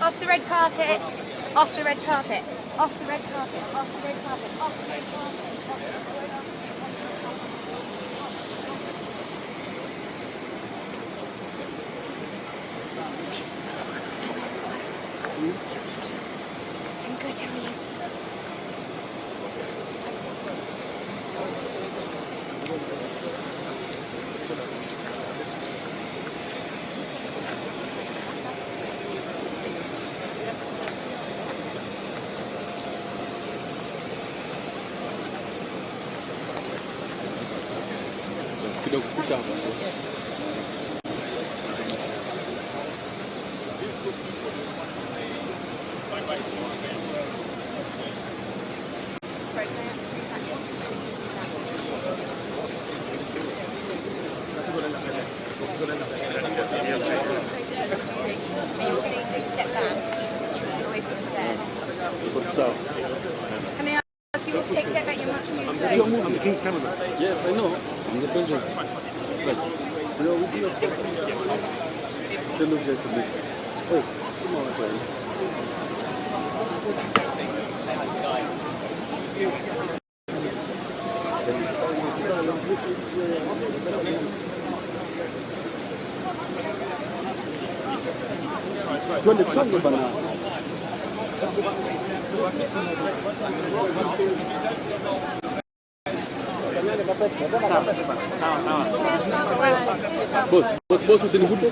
Off the red carpet. Off the red carpet. Off the red carpet. Off the red carpet. Off the red carpet. I'm good, how are you? Kidogo kusha hapa. Can I ask you what to take step back your match to I'm the King's cameraman. Yes, I know. I'm the president. Right. No, we do. They look like a bit. Oh, come on, guys. Twende twende bana. Bos, usinivute.